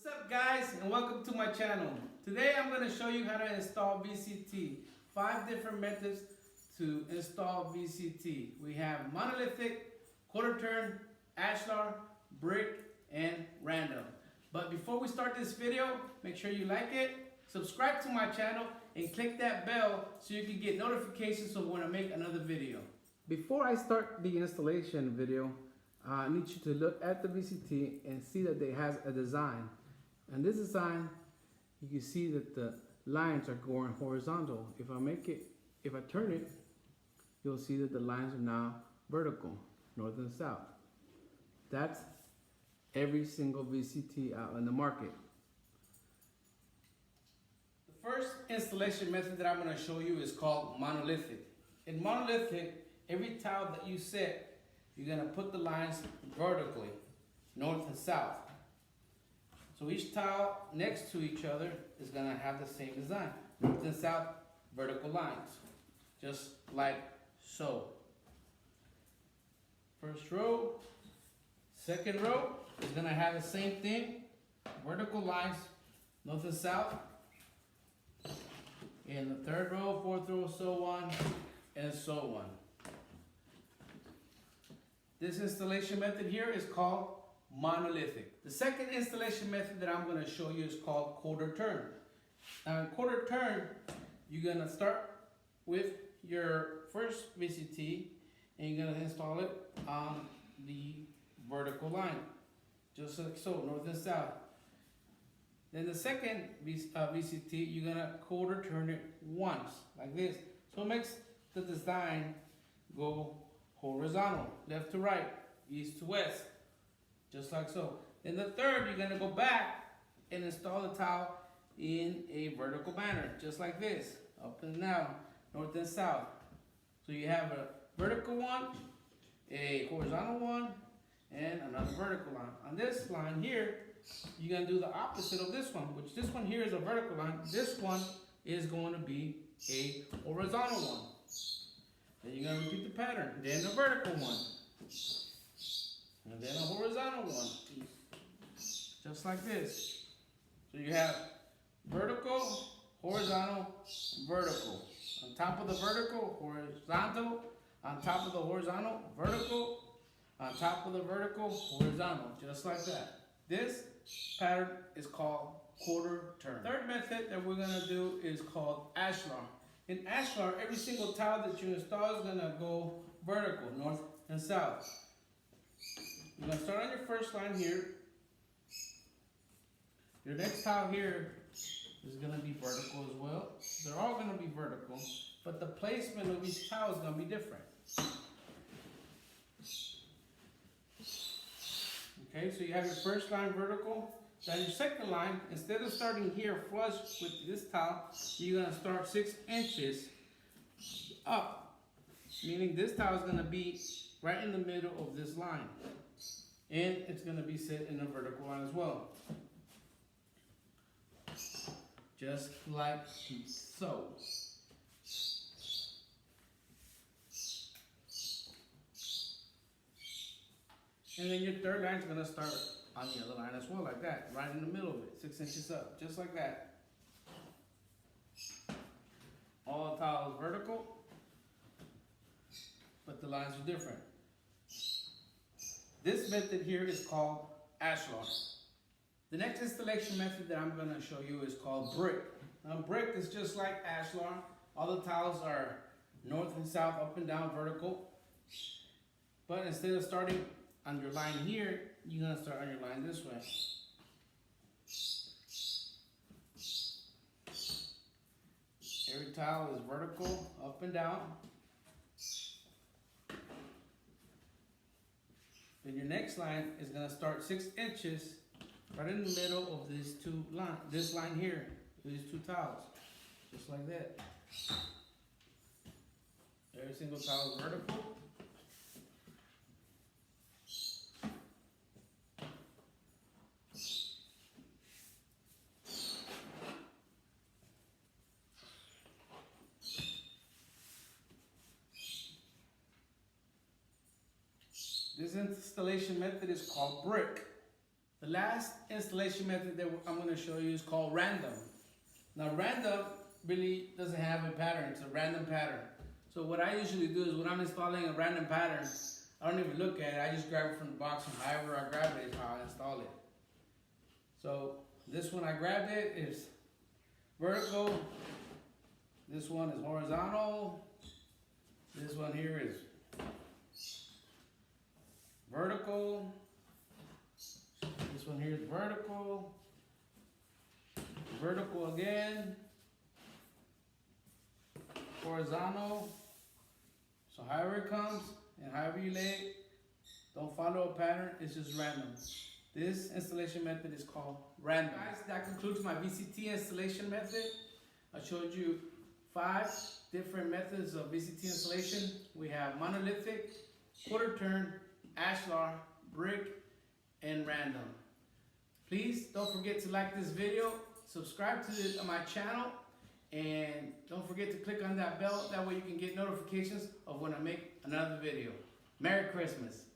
What's up guys, and welcome to my channel. Today I'm going to show you how to install VCT. 5 different methods to install VCT. We have Monolithic, quarter turn, Ashlar, brick, and random. But before we start this video, make sure you like it, subscribe to my channel, and click that bell so you can get notifications of when I make another video. Before I start the installation video, I need you to look at the VCT and see that it has a design. And this design, you can see that the lines are going horizontal. If I turn it, you'll see that the lines are now vertical, north and south. That's every single VCT out in the market. The first installation method that I'm going to show you is called Monolithic. In Monolithic, every tile that you set, you're going to put the lines vertically, north and south. So each tile next to each other is going to have the same design. North and south vertical lines. Just like so. First row, second row is going to have the same thing. Vertical lines, north and south. In the third row, fourth row, so on and so on. This installation method here is called Monolithic. The second installation method that I'm going to show you is called quarter turn. Now in quarter turn, you're going to start with your first VCT and you're going to install it on the vertical line, just like so, north and south. Then the second VCT, you're going to quarter turn it once, like this. So it makes the design go horizontal, left to right, east to west. Just like so. Then the third, you're going to go back and install the tile in a vertical manner, just like this, up and down, north and south. So you have a vertical one, a horizontal one, and another vertical line. On this line here, you're going to do the opposite of this one, which this one here is a vertical line. This one is going to be a horizontal one. Then you're going to repeat the pattern. Then a vertical one. And then a horizontal one, just like this. So you have vertical, horizontal, vertical. On top of the vertical, horizontal. On top of the horizontal, vertical. On top of the vertical, horizontal, just like that. This pattern is called quarter turn. Third method that we're going to do is called Ashlar. In Ashlar, every single tile that you install is going to go vertical, north and south. You're going to start on your first line here. Your next tile here is going to be vertical as well. They're all going to be vertical, but the placement of each tile is going to be different. Okay, so you have your first line vertical. Then your second line, instead of starting here flush with this tile, you're going to start 6 inches up. Meaning this tile is going to be right in the middle of this line. And it's going to be set in a vertical line as well. Just like so. And then your third line is going to start on the other line as well, like that. Right in the middle of it, 6 inches up, just like that. All the tiles vertical, but the lines are different. This method here is called Ashlar. The next installation method that I'm going to show you is called brick. Now brick is just like Ashlar. All the tiles are north and south, up and down, vertical. But instead of starting on your line here, you're going to start on your line this way. Every tile is vertical, up and down. Then your next line is going to start 6 inches right in the middle of these two lines. This line here, these two tiles, just like that. Every single tile is vertical. This installation method is called brick. The last installation method that I'm going to show you is called random. Now random really doesn't have a pattern, it's a random pattern. So what I usually do is when I'm installing a random pattern, I don't even look at it, I just grab it from the box, and however I grab it is how I install it. So this one I grabbed it is vertical, this one is horizontal, this one here is vertical, this one here is vertical, vertical again, horizontal. So however it comes and however you lay it, don't follow a pattern, it's just random. This installation method is called random. Guys, that concludes my VCT installation method. I showed you 5 different methods of VCT installation. We have monolithic, quarter turn, ashlar, brick, and random. Please don't forget to like this video, subscribe to my channel, and don't forget to click on that bell. That way you can get notifications of when I make another video. Merry Christmas.